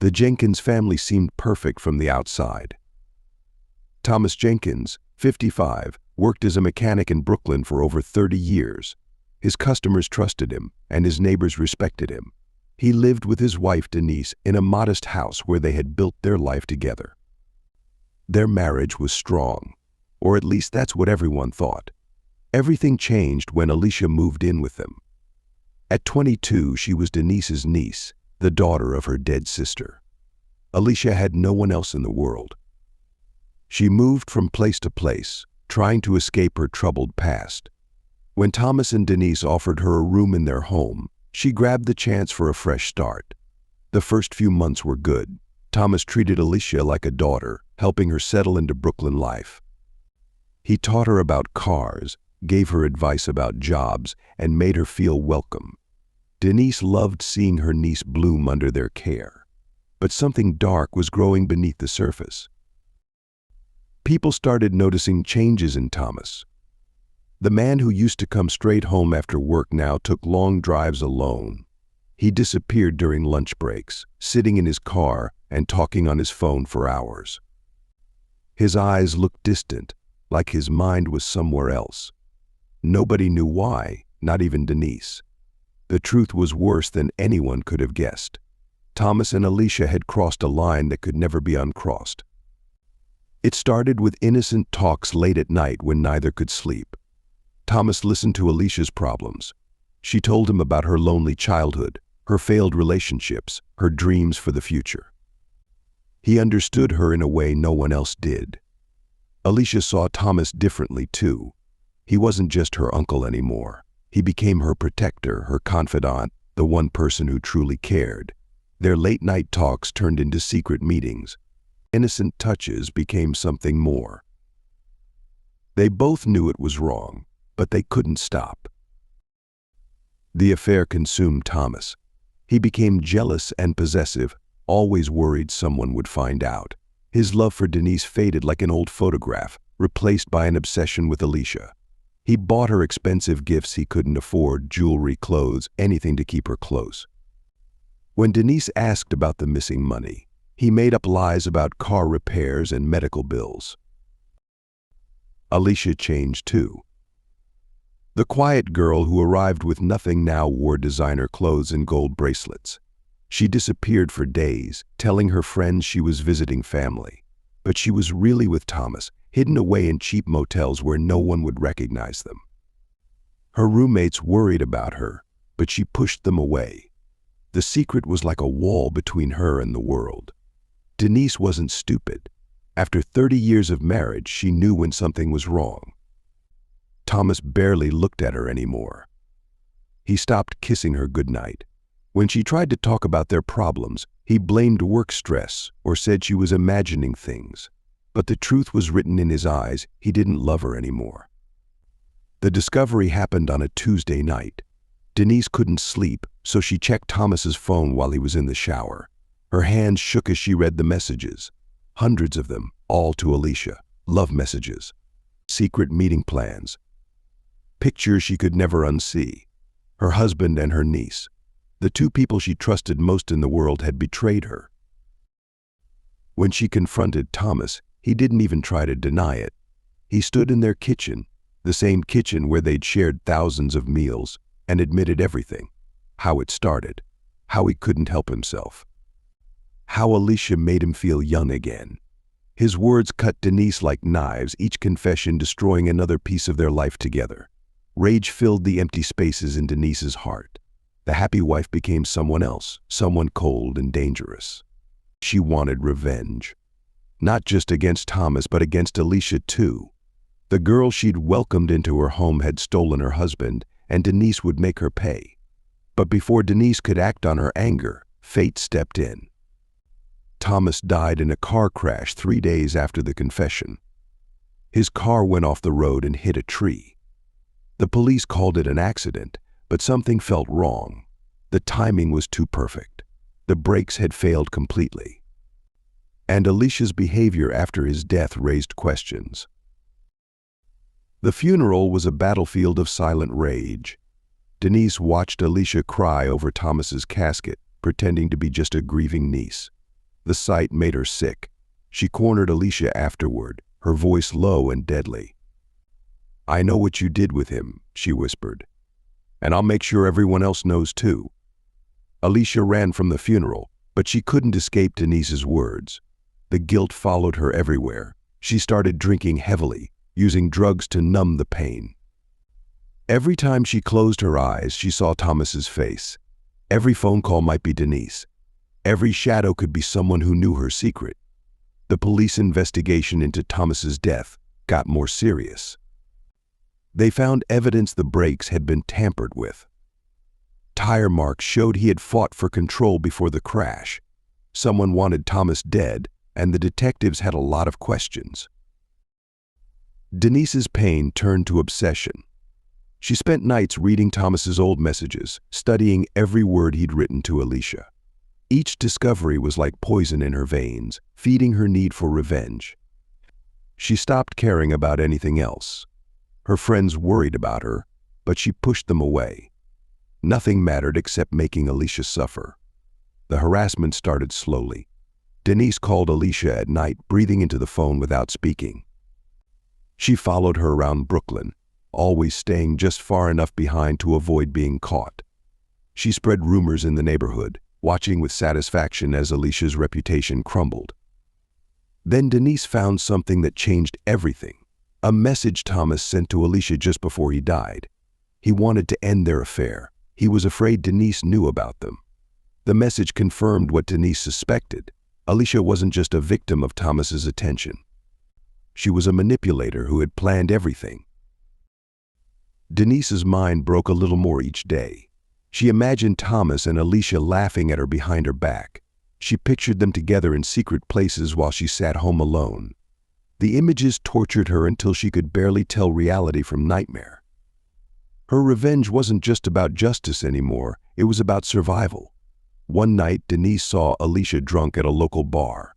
The Jenkins family seemed perfect from the outside. Thomas Jenkins, 55, worked as a mechanic in Brooklyn for over 30 years. His customers trusted him, and his neighbors respected him. He lived with his wife Denise in a modest house where they had built their life together. Their marriage was strong, or at least that's what everyone thought. Everything changed when Alicia moved in with them. At 22, she was Denise's niece, the daughter of her dead sister. Alicia had no one else in the world. She moved from place to place, trying to escape her troubled past. When Thomas and Denise offered her a room in their home, she grabbed the chance for a fresh start. The first few months were good. Thomas treated Alicia like a daughter, helping her settle into Brooklyn life. He taught her about cars, gave her advice about jobs, and made her feel welcome. Denise loved seeing her niece bloom under their care. But something dark was growing beneath the surface. People started noticing changes in Thomas. The man who used to come straight home after work now took long drives alone. He disappeared during lunch breaks, sitting in his car and talking on his phone for hours. His eyes looked distant, like his mind was somewhere else. Nobody knew why, not even Denise. The truth was worse than anyone could have guessed. Thomas and Alicia had crossed a line that could never be uncrossed. It started with innocent talks late at night when neither could sleep. Thomas listened to Alicia's problems. She told him about her lonely childhood, her failed relationships, her dreams for the future. He understood her in a way no one else did. Alicia saw Thomas differently too. He wasn't just her uncle anymore. He became her protector, her confidant, the one person who truly cared. Their late-night talks turned into secret meetings. Innocent touches became something more. They both knew it was wrong, but they couldn't stop. The affair consumed Thomas. He became jealous and possessive, always worried someone would find out. His love for Denise faded like an old photograph, replaced by an obsession with Alicia. He bought her expensive gifts he couldn't afford, jewelry, clothes, anything to keep her close. When Denise asked about the missing money, he made up lies about car repairs and medical bills. Alicia changed too. The quiet girl who arrived with nothing now wore designer clothes and gold bracelets. She disappeared for days, telling her friends she was visiting family. But she was really with Thomas, hidden away in cheap motels where no one would recognize them. Her roommates worried about her, but she pushed them away. The secret was like a wall between her and the world. Denise wasn't stupid. After 30 years of marriage, she knew when something was wrong. Thomas barely looked at her anymore. He stopped kissing her goodnight. When she tried to talk about their problems, he blamed work stress or said she was imagining things. But the truth was written in his eyes. He didn't love her anymore. The discovery happened on a Tuesday night. Denise couldn't sleep, so she checked Thomas's phone while he was in the shower. Her hands shook as she read the messages. Hundreds of them, all to Alicia. Love messages. Secret meeting plans. Pictures she could never unsee. Her husband and her niece. The two people she trusted most in the world had betrayed her. When she confronted Thomas, he didn't even try to deny it. He stood in their kitchen, the same kitchen where they'd shared thousands of meals, and admitted everything. How it started. How he couldn't help himself. How Alicia made him feel young again. His words cut Denise like knives, each confession destroying another piece of their life together. Rage filled the empty spaces in Denise's heart. The happy wife became someone else, someone cold and dangerous. She wanted revenge. Not just against Thomas, but against Alicia too. The girl she'd welcomed into her home had stolen her husband, and Denise would make her pay. But before Denise could act on her anger, fate stepped in. Thomas died in a car crash 3 days after the confession. His car went off the road and hit a tree. The police called it an accident, but something felt wrong. The timing was too perfect. The brakes had failed completely. And Alicia's behavior after his death raised questions. The funeral was a battlefield of silent rage. Denise watched Alicia cry over Thomas's casket, pretending to be just a grieving niece. The sight made her sick. She cornered Alicia afterward, her voice low and deadly. "I know what you did with him," she whispered. "And I'll make sure everyone else knows too." Alicia ran from the funeral, but she couldn't escape Denise's words. The guilt followed her everywhere. She started drinking heavily, using drugs to numb the pain. Every time she closed her eyes, she saw Thomas's face. Every phone call might be Denise. Every shadow could be someone who knew her secret. The police investigation into Thomas's death got more serious. They found evidence the brakes had been tampered with. Tire marks showed he had fought for control before the crash. Someone wanted Thomas dead, and the detectives had a lot of questions. Denise's pain turned to obsession. She spent nights reading Thomas's old messages, studying every word he'd written to Alicia. Each discovery was like poison in her veins, feeding her need for revenge. She stopped caring about anything else. Her friends worried about her, but she pushed them away. Nothing mattered except making Alicia suffer. The harassment started slowly. Denise called Alicia at night, breathing into the phone without speaking. She followed her around Brooklyn, always staying just far enough behind to avoid being caught. She spread rumors in the neighborhood, watching with satisfaction as Alicia's reputation crumbled. Then Denise found something that changed everything. A message Thomas sent to Alicia just before he died. He wanted to end their affair. He was afraid Denise knew about them. The message confirmed what Denise suspected. Alicia wasn't just a victim of Thomas's attention. She was a manipulator who had planned everything. Denise's mind broke a little more each day. She imagined Thomas and Alicia laughing at her behind her back. She pictured them together in secret places while she sat home alone. The images tortured her until she could barely tell reality from nightmare. Her revenge wasn't just about justice anymore, it was about survival. One night, Denise saw Alicia drunk at a local bar.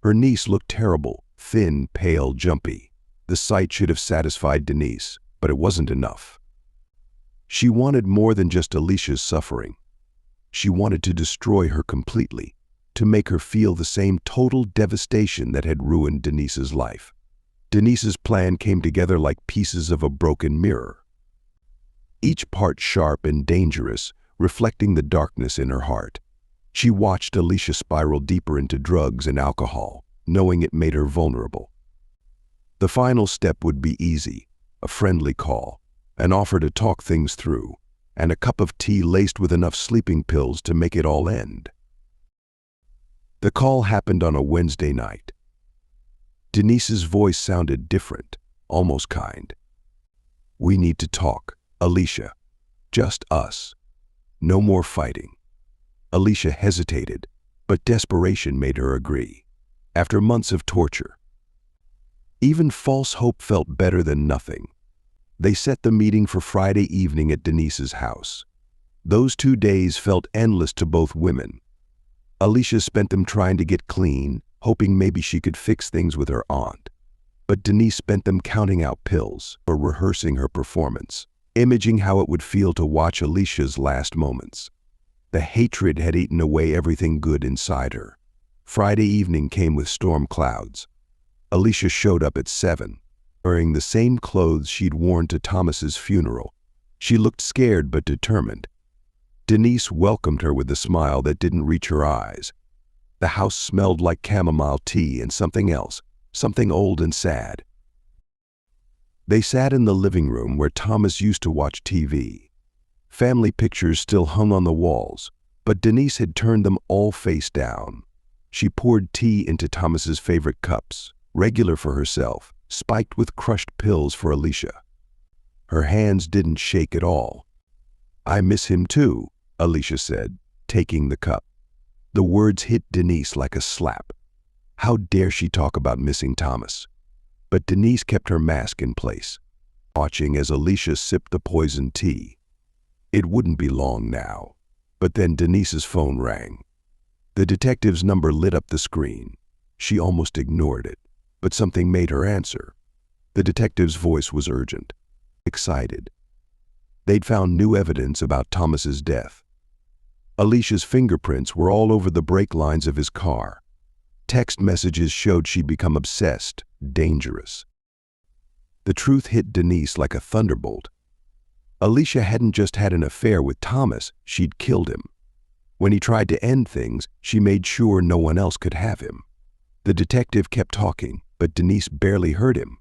Her niece looked terrible, thin, pale, jumpy. The sight should have satisfied Denise, but it wasn't enough. She wanted more than just Alicia's suffering. She wanted to destroy her completely, to make her feel the same total devastation that had ruined Denise's life. Denise's plan came together like pieces of a broken mirror. Each part sharp and dangerous, reflecting the darkness in her heart. She watched Alicia spiral deeper into drugs and alcohol, knowing it made her vulnerable. The final step would be easy, a friendly call, an offer to talk things through, and a cup of tea laced with enough sleeping pills to make it all end. The call happened on a Wednesday night. Denise's voice sounded different, almost kind. "We need to talk, Alicia. Just us. No more fighting." Alicia hesitated, but desperation made her agree. After months of torture, even false hope felt better than nothing. They set the meeting for Friday evening at Denise's house. Those 2 days felt endless to both women. Alicia spent them trying to get clean, hoping maybe she could fix things with her aunt. But Denise spent them counting out pills or rehearsing her performance, imaging how it would feel to watch Alicia's last moments. The hatred had eaten away everything good inside her. Friday evening came with storm clouds. Alicia showed up at 7, wearing the same clothes she'd worn to Thomas's funeral. She looked scared but determined. Denise welcomed her with a smile that didn't reach her eyes. The house smelled like chamomile tea and something else, something old and sad. They sat in the living room where Thomas used to watch TV. Family pictures still hung on the walls, but Denise had turned them all face down. She poured tea into Thomas's favorite cups, regular for herself, spiked with crushed pills for Alicia. Her hands didn't shake at all. "I miss him too," Alicia said, taking the cup. The words hit Denise like a slap. How dare she talk about missing Thomas? But Denise kept her mask in place, watching as Alicia sipped the poisoned tea. It wouldn't be long now. But then Denise's phone rang. The detective's number lit up the screen. She almost ignored it, but something made her answer. The detective's voice was urgent, excited. They'd found new evidence about Thomas's death. Alicia's fingerprints were all over the brake lines of his car. Text messages showed she'd become obsessed, dangerous. The truth hit Denise like a thunderbolt. Alicia hadn't just had an affair with Thomas, she'd killed him. When he tried to end things, she made sure no one else could have him. The detective kept talking, but Denise barely heard him.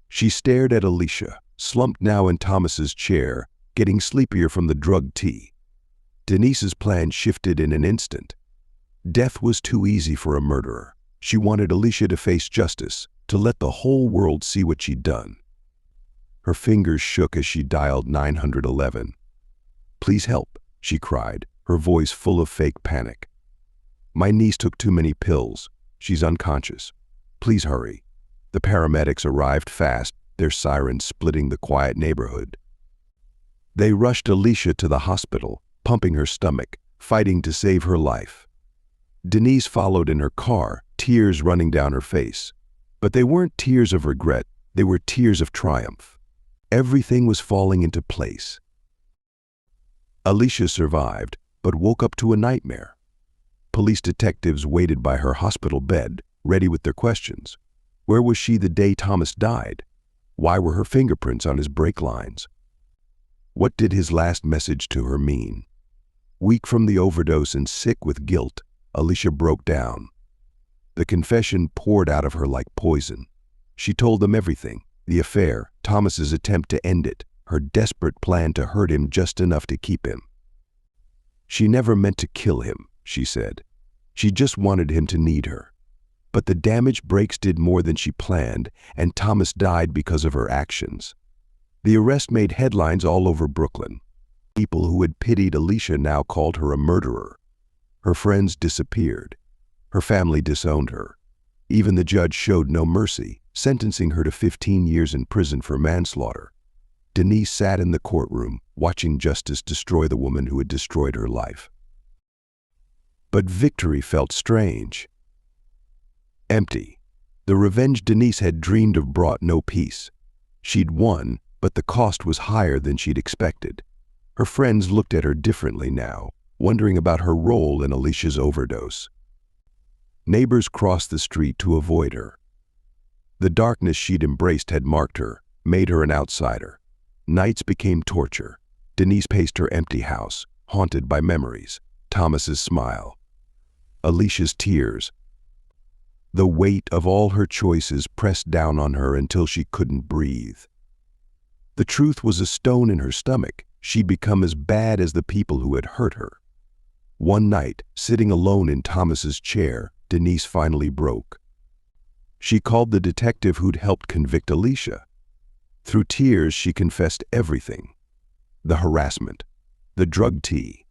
She stared at Alicia, slumped now in Thomas's chair, getting sleepier from the drugged tea. Denise's plan shifted in an instant. Death was too easy for a murderer. She wanted Alicia to face justice, to let the whole world see what she'd done. Her fingers shook as she dialed 911. "Please help," she cried, her voice full of fake panic. "My niece took too many pills. She's unconscious. Please hurry." The paramedics arrived fast, their sirens splitting the quiet neighborhood. They rushed Alicia to the hospital, pumping her stomach, fighting to save her life. Denise followed in her car, tears running down her face. But they weren't tears of regret, they were tears of triumph. Everything was falling into place. Alicia survived, but woke up to a nightmare. Police detectives waited by her hospital bed, ready with their questions. Where was she the day Thomas died? Why were her fingerprints on his brake lines? What did his last message to her mean? Weak from the overdose and sick with guilt, Alicia broke down. The confession poured out of her like poison. She told them everything: the affair, Thomas's attempt to end it, her desperate plan to hurt him just enough to keep him. She never meant to kill him, she said. She just wanted him to need her. But the damaged brakes did more than she planned, and Thomas died because of her actions. The arrest made headlines all over Brooklyn. People who had pitied Alicia now called her a murderer. Her friends disappeared. Her family disowned her. Even the judge showed no mercy, sentencing her to 15 years in prison for manslaughter. Denise sat in the courtroom, watching justice destroy the woman who had destroyed her life. But victory felt strange. Empty. The revenge Denise had dreamed of brought no peace. She'd won, but the cost was higher than she'd expected. Her friends looked at her differently now, wondering about her role in Alicia's overdose. Neighbors crossed the street to avoid her. The darkness she'd embraced had marked her, made her an outsider. Nights became torture. Denise paced her empty house, haunted by memories. Thomas's smile. Alicia's tears. The weight of all her choices pressed down on her until she couldn't breathe. The truth was a stone in her stomach. She'd become as bad as the people who had hurt her. One night, sitting alone in Thomas's chair, Denise finally broke. She called the detective who'd helped convict Alicia. Through tears, she confessed everything. The harassment, the drug tea,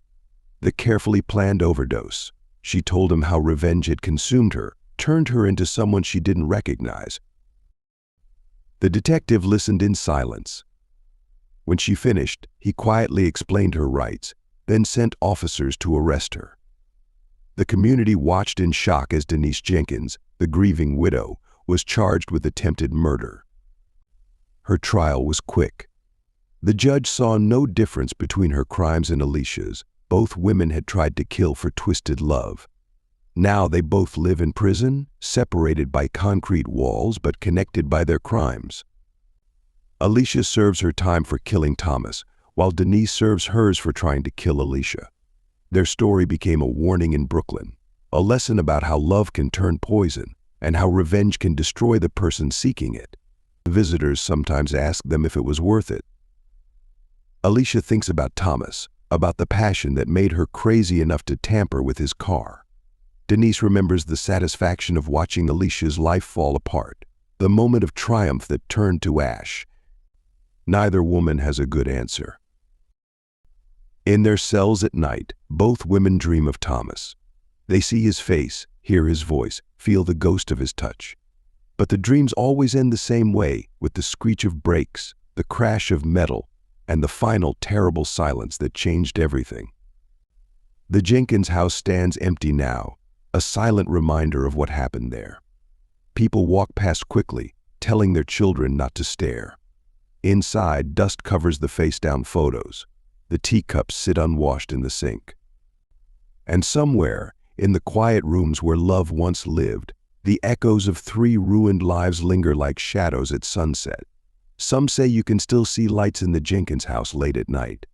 the carefully planned overdose. She told him how revenge had consumed her, turned her into someone she didn't recognize. The detective listened in silence. When she finished, he quietly explained her rights, then sent officers to arrest her. The community watched in shock as Denise Jenkins, the grieving widow, was charged with attempted murder. Her trial was quick. The judge saw no difference between her crimes and Alicia's. Both women had tried to kill for twisted love. Now they both live in prison, separated by concrete walls but connected by their crimes. Alicia serves her time for killing Thomas, while Denise serves hers for trying to kill Alicia. Their story became a warning in Brooklyn, a lesson about how love can turn poison and how revenge can destroy the person seeking it. Visitors sometimes ask them if it was worth it. Alicia thinks about Thomas, about the passion that made her crazy enough to tamper with his car. Denise remembers the satisfaction of watching Alicia's life fall apart, the moment of triumph that turned to ash. Neither woman has a good answer. In their cells at night, both women dream of Thomas. They see his face, hear his voice, feel the ghost of his touch. But the dreams always end the same way, with the screech of brakes, the crash of metal, and the final terrible silence that changed everything. The Jenkins house stands empty now, a silent reminder of what happened there. People walk past quickly, telling their children not to stare. Inside, dust covers the face-down photos. The teacups sit unwashed in the sink. And somewhere, In the quiet rooms where love once lived, the echoes of 3 ruined lives linger like shadows at sunset. Some say you can still see lights in the Jenkins house late at night.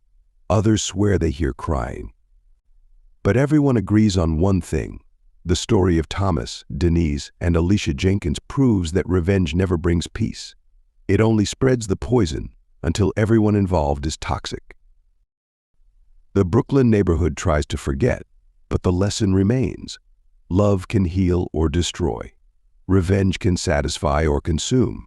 Others swear they hear crying. But everyone agrees on one thing. The story of Thomas, Denise, and Alicia Jenkins proves that revenge never brings peace. It only spreads the poison until everyone involved is toxic. The Brooklyn neighborhood tries to forget, but the lesson remains. Love can heal or destroy. Revenge can satisfy or consume.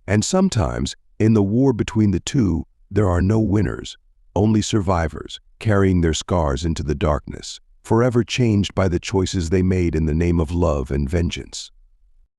And sometimes, in the war between the two, there are no winners, only survivors, carrying their scars into the darkness, forever changed by the choices they made in the name of love and vengeance.